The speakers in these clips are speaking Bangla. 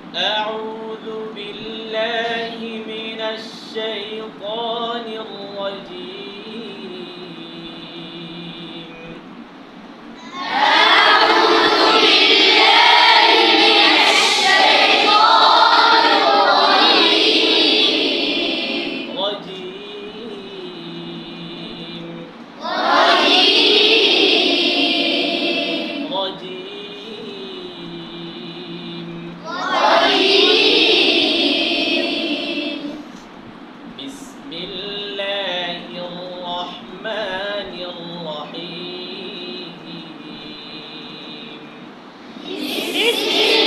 أعوذ بالله من الشيطان الرجيم. أعوذ بالله من الشيطان الرجيم. بسم الله الرحمن الرحيم. بسم الله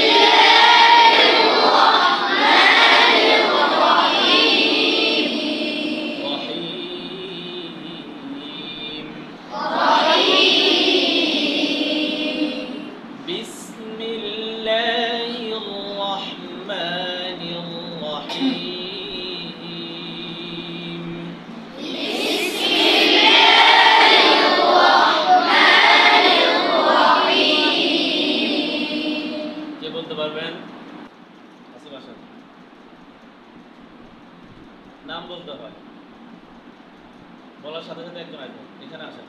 الرحمن الرحيم. بسم الله الرحمن الرحيم. بسم الله الرحمن الرحيم. কে বলতে পারবেন? আসিফ আসেন। নাম বলতে হয়, বলার সাথে সাথে একজন আসবেন, এখানে আসেন।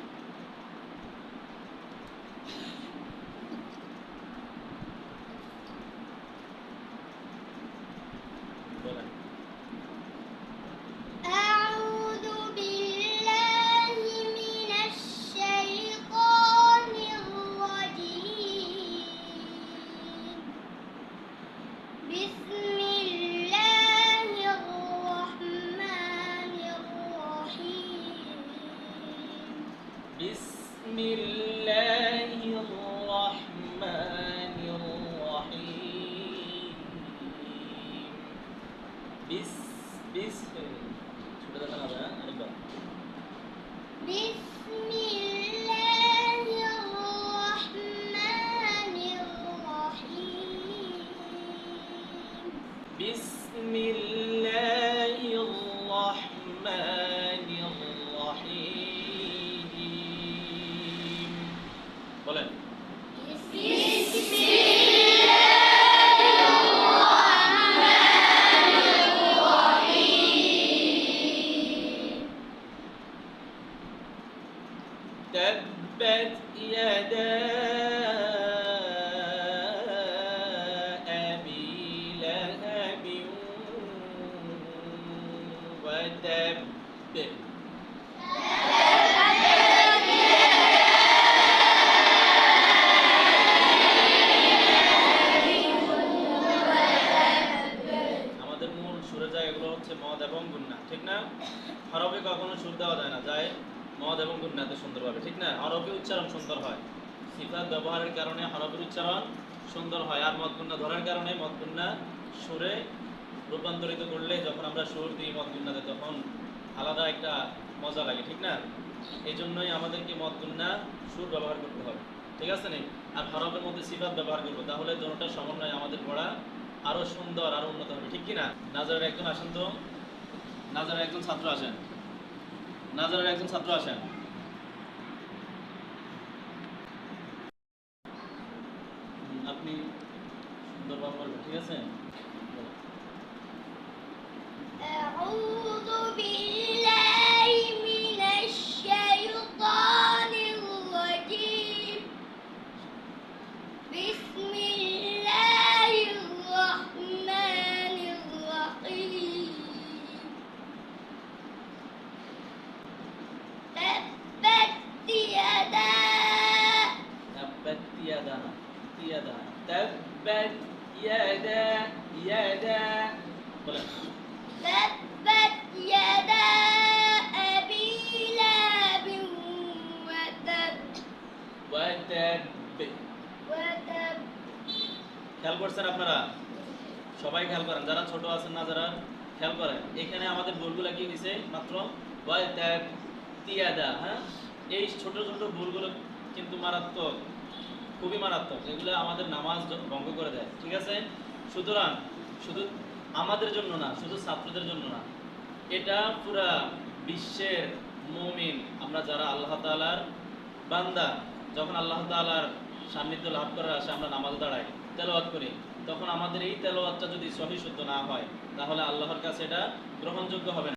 বলেন। أعوذ بالله من الشيطان الرجيم. بسم الله الرحمن الرحيم. بسم الله الرحمن الرحيم. ছোট দেখা না যায়, আরেকবার। بسم الله الرحمن الرحيم. بسم الله الرحمن الرحيم. বলেন। بسم الله الرحمن الرحيم. تبت يدا أبي لهب وتب. আমাদের মূল সুরের জায়গাগুলো হচ্ছে মদ এবং গুন্না, ঠিক না? হরফে কখনো সুর দেওয়া যায় না, যায় মদ এবং গুন্নাতে সুন্দরভাবে, ঠিক না? হরফে উচ্চারণ সুন্দর হয়, সিফাত ব্যবহারের কারণে হরফের উচ্চারণ সুন্দর হয়, আর মদ গুন্না ধরার কারণে মদ গুন্না সুরে রূপান্তরিত করলে যখন আমরা সুর দিই মদ গুন্নাতে তখন আলাদা একটা মজা লাগে, ঠিক না? এই জন্যই আমাদেরকে মদ গুন্না সুর ব্যবহার করতে হবে, ঠিক আছে নি? আর হরফের মধ্যে সিফাত ব্যবহার করবো, তাহলে দুটোটার সমন্বয় আমাদের পড়া আরো সুন্দর, আরো উন্নত হবে, ঠিক কি না? নাজারের একজন আসেন তো, নাজারের একজন ছাত্র আসেন, নাজারের একজন ছাত্র আসেন। আপনি সুন্দরভাবে বলবেন, ঠিক আছে? أعوذ بالله من الشيطان الرجيم. بسم الله الرحمن الرحيم. تبت يدا تبت يدا يدا تبت يدا يدا. বলেন। تبت يدا أبي لهب وتب. وتب. وتب. খেয়াল করছেন আপনারা? সবাই খেয়াল করেন, যারা ছোট আছেন না, যারা খেয়াল করেন, এখানে আমাদের ভুলগুলো কি হয়েছে? মাত্র ওয়াতাব তিয়াদা। হ্যাঁ, এই ছোট ছোট ভুলগুলো কিন্তু মারাত্মক, খুবই মারাত্মক, এগুলো আমাদের নামাজ ভঙ্গ করে দেয়, ঠিক আছে? সুতরাং শুধু আমাদের জন্য না, শুধু ছাত্রদের জন্য না, এটা পুরা বিশ্বের মুমিন আমরা যারা আল্লাহ তাআলার বান্দা, যখন আল্লাহ তাআলার সান্নিধ্য লাভ করার আশায় আমরা নামাজ দাঁড়াই, তেলাওয়াত করি, তখন আমাদের এই তেলাওয়াতটা যদি সহি শুদ্ধ না হয় তাহলে আল্লাহর কাছে এটা গ্রহণযোগ্য হবে না।